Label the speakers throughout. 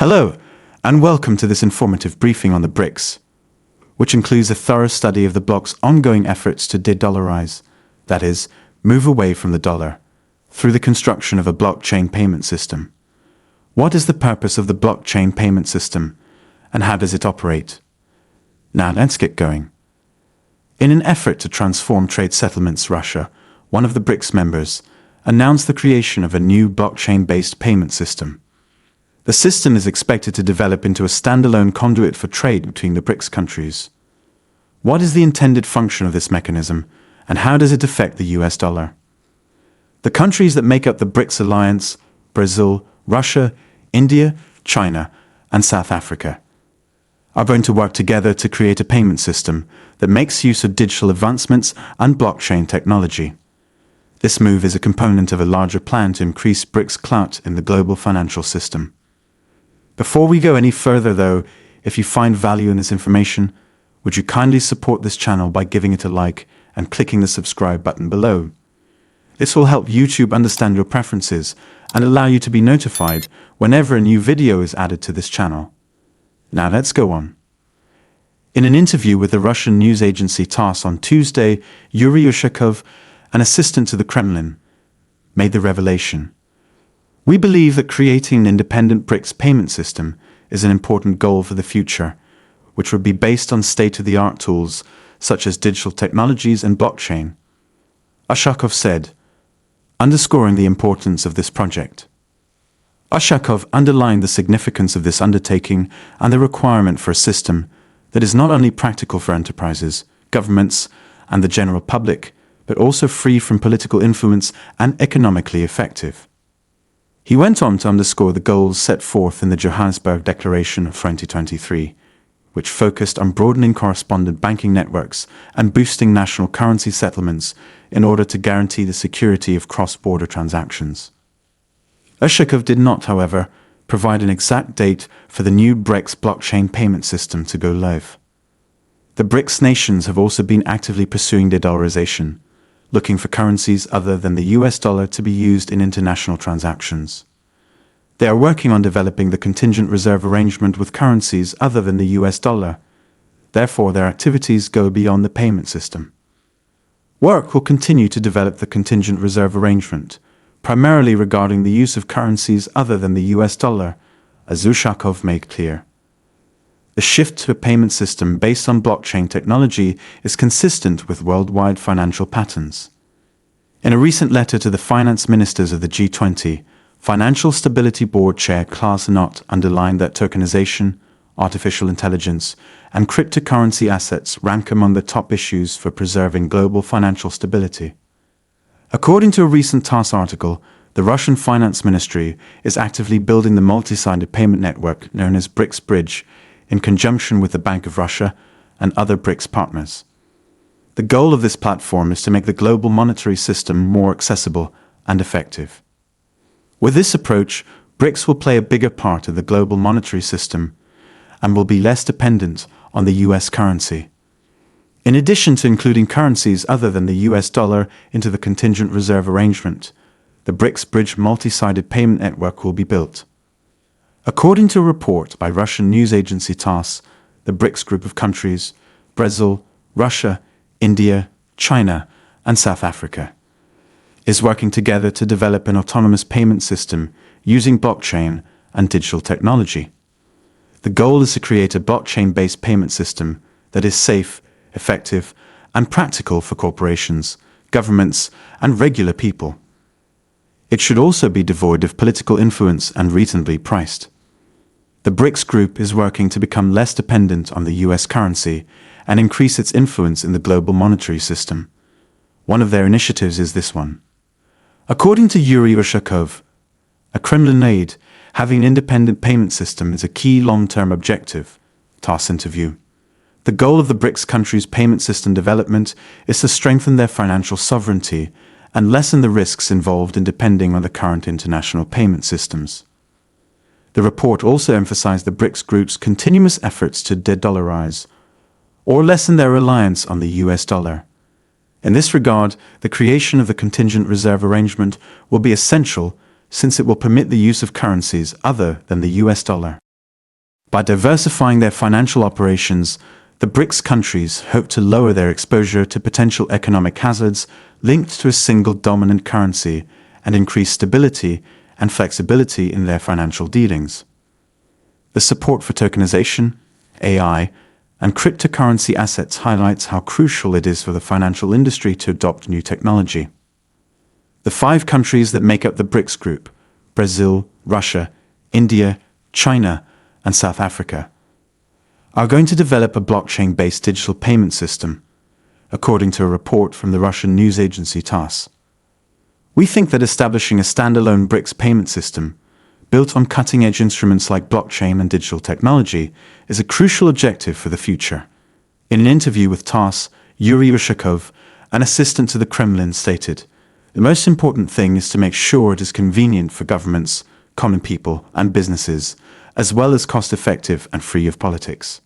Speaker 1: Hello, and welcome to this informative briefing on the Brics, which includes a thorough study of the bloc's ongoing efforts to de-dollarize, that is, move away from the dollar, through the construction of a blockchain payment system. What is the purpose of the blockchain payment system, and how does it operate? Now let's get going. In an effort to transform trade settlements, Russia, one of the Brics members, announced the creation of a new blockchain-based payment system. The system is expected to develop into a standalone conduit for trade between the Brics countries. What is the intended function of this mechanism, and how does it affect the US dollar? The countries that make up the Brics alliance, Brazil, Russia, India, China, and South Africa, are going to work together to create a payment system that makes use of digital advancements and blockchain technology. This move is a component of a larger plan to increase Brics' clout in the global financial system. Before we go any further, though, if you find value in this information, would you kindly support this channel by giving it a like and clicking the subscribe button below? This will help YouTube understand your preferences and allow you to be notified whenever a new video is added to this channel. Now let's go on. In an interview with the Russian news agency TASS on Tuesday, Yuri Ushakov, an assistant to the Kremlin, made the revelation. We believe that creating an independent Brics payment system is an important goal for the future, which would be based on state-of-the-art tools such as digital technologies and blockchain, Ushakov said, underscoring the importance of this project. Ushakov underlined the significance of this undertaking and the requirement for a system that is not only practical for enterprises, governments, and the general public, but also free from political influence and economically effective. He went on to underscore the goals set forth in the Johannesburg Declaration of 2023, which focused on broadening correspondent banking networks and boosting national currency settlements in order to guarantee the security of cross-border transactions. Ushakov did not, however, provide an exact date for the new Brics blockchain payment system to go live. The Brics nations have also been actively pursuing de-dollarization, looking for currencies other than the US dollar to be used in international transactions. They are working on developing the contingent reserve arrangement with currencies other than the US dollar. Therefore, their activities go beyond the payment system. Work will continue to develop the contingent reserve arrangement, primarily regarding the use of currencies other than the US dollar, as Ushakov made clear. The shift to a payment system based on blockchain technology is consistent with worldwide financial patterns. In a recent letter to the finance ministers of the G20, Financial Stability Board Chair Klaas Knot underlined that tokenization, artificial intelligence, and cryptocurrency assets rank among the top issues for preserving global financial stability. According to a recent TASS article, the Russian Finance Ministry is actively building the multi-sided payment network known as Brics Bridge, in conjunction with the Bank of Russia and other Brics partners. The goal of this platform is to make the global monetary system more accessible and effective. With this approach, Brics will play a bigger part of the global monetary system and will be less dependent on the US currency. In addition to including currencies other than the US dollar into the contingent reserve arrangement, the Brics Bridge multi-sided payment network will be built. According to a report by Russian news agency TASS, the Brics group of countries, Brazil, Russia, India, China, and South Africa, is working together to develop an autonomous payment system using blockchain and digital technology. The goal is to create a blockchain-based payment system that is safe, effective, and practical for corporations, governments, and regular people. It should also be devoid of political influence and reasonably priced. The Brics group is working to become less dependent on the US currency and increase its influence in the global monetary system. One of their initiatives is this one. According to Yuri Ushakov, a Kremlin aide, having an independent payment system is a key long-term objective. TASS interview. The goal of the Brics countries' payment system development is to strengthen their financial sovereignty and lessen the risks involved in depending on the current international payment systems. The report also emphasized the Brics group's continuous efforts to de-dollarize, or lessen their reliance on the US dollar. In this regard, the creation of the contingent reserve arrangement will be essential since it will permit the use of currencies other than the US dollar. By diversifying their financial operations, the BRICS countries hope to lower their exposure to potential economic hazards linked to a single dominant currency and increase stability and flexibility in their financial dealings. The support for tokenization, AI, and cryptocurrency assets highlights how crucial it is for the financial industry to adopt new technology. The 5 countries that make up the BRICS group, Brazil, Russia, India, China, and South Africa, are going to develop a blockchain-based digital payment system, according to a report from the Russian news agency TASS. We think that establishing a standalone BRICS payment system, built on cutting-edge instruments like blockchain and digital technology, is a crucial objective for the future. In an interview with TASS, Yuri Ushakov, an assistant to the Kremlin, stated, "The most important thing is to make sure it is convenient for governments, common people, and businesses, as well as cost-effective and free of politics."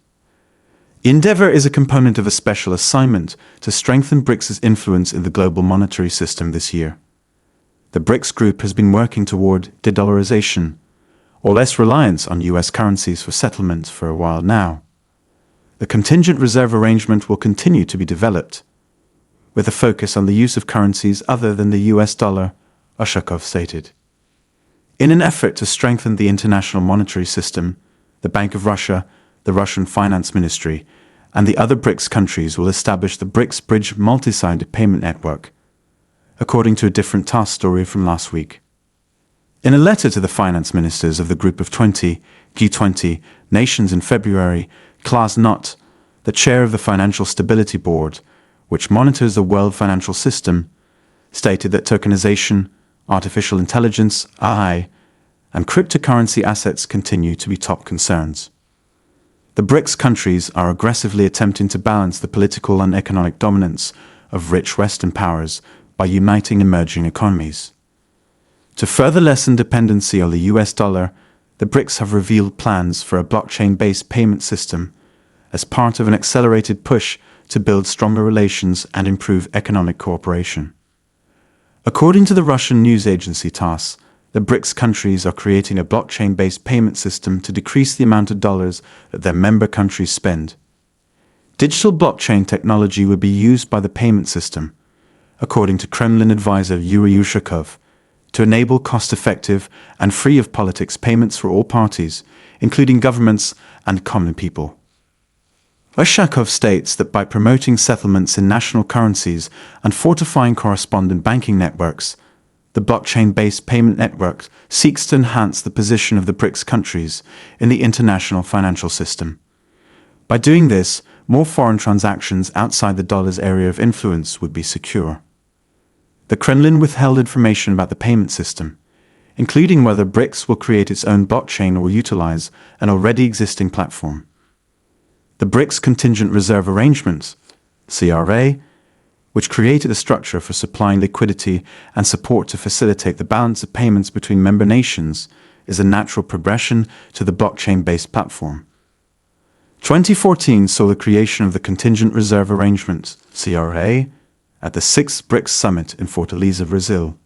Speaker 1: Endeavor is a component of a special assignment to strengthen BRICS' influence in the global monetary system this year. The BRICS group has been working toward de-dollarization, or less reliance on US currencies for settlement, for a while now. The contingent reserve arrangement will continue to be developed, with a focus on the use of currencies other than the US dollar, Ushakov stated. In an effort to strengthen the international monetary system, the Bank of Russia, the Russian Finance Ministry, and the other BRICS countries will establish the BRICS Bridge multi-sided payment network, according to a different TASS story from last week. In a letter to the finance ministers of the Group of 20, G20, nations in February, Klaas Knot, the chair of the Financial Stability Board, which monitors the world financial system, stated that tokenization, artificial intelligence, AI, and cryptocurrency assets continue to be top concerns. The BRICS countries are aggressively attempting to balance the political and economic dominance of rich Western powers by uniting emerging economies. To further lessen dependency on the US dollar, the BRICS have revealed plans for a blockchain-based payment system as part of an accelerated push to build stronger relations and improve economic cooperation. According to the Russian news agency TASS, the BRICS countries are creating a blockchain-based payment system to decrease the amount of dollars that their member countries spend. Digital blockchain technology would be used by the payment system, according to Kremlin advisor Yuri Ushakov, to enable cost-effective and free of politics payments for all parties, including governments and common people. Ushakov states that by promoting settlements in national currencies and fortifying correspondent banking networks, the blockchain-based payment network seeks to enhance the position of the BRICS countries in the international financial system. By doing this, more foreign transactions outside the dollar's area of influence would be secure. The Kremlin withheld information about the payment system, including whether BRICS will create its own blockchain or utilize an already existing platform. The BRICS Contingent Reserve Arrangement, CRA, which created a structure for supplying liquidity and support to facilitate the balance of payments between member nations, is a natural progression to the blockchain-based platform. 2014 saw the creation of the Contingent Reserve Arrangement, CRA, at the 6th BRICS Summit in Fortaleza, Brazil.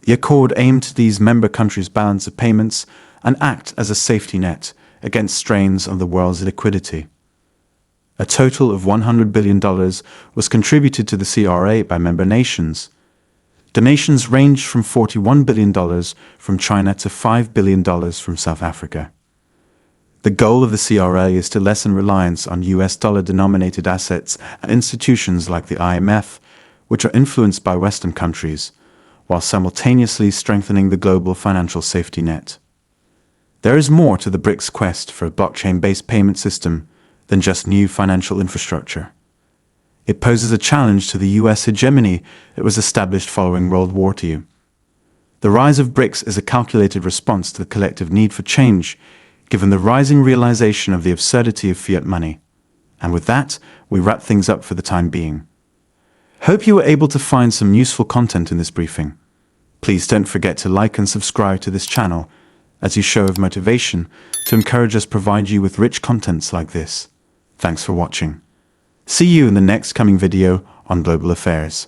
Speaker 1: The accord aimed to ease member countries' balance of payments and act as a safety net against strains on the world's liquidity. A total of $100 billion was contributed to the CRA by member nations. Donations ranged from $41 billion from China to $5 billion from South Africa. The goal of the CRA is to lessen reliance on US dollar-denominated assets and institutions like the IMF, which are influenced by Western countries, while simultaneously strengthening the global financial safety net. There is more to the BRICS quest for a blockchain-based payment system than just new financial infrastructure. It poses a challenge to the US hegemony that was established following World War II. The rise of BRICS is a calculated response to the collective need for change, given the rising realization of the absurdity of fiat money. And with that, we wrap things up for the time being. Hope you were able to find some useful content in this briefing. Please don't forget to like and subscribe to this channel as you show of motivation to encourage us provide you with rich contents like this. Thanks for watching. See you in the next coming video on global affairs.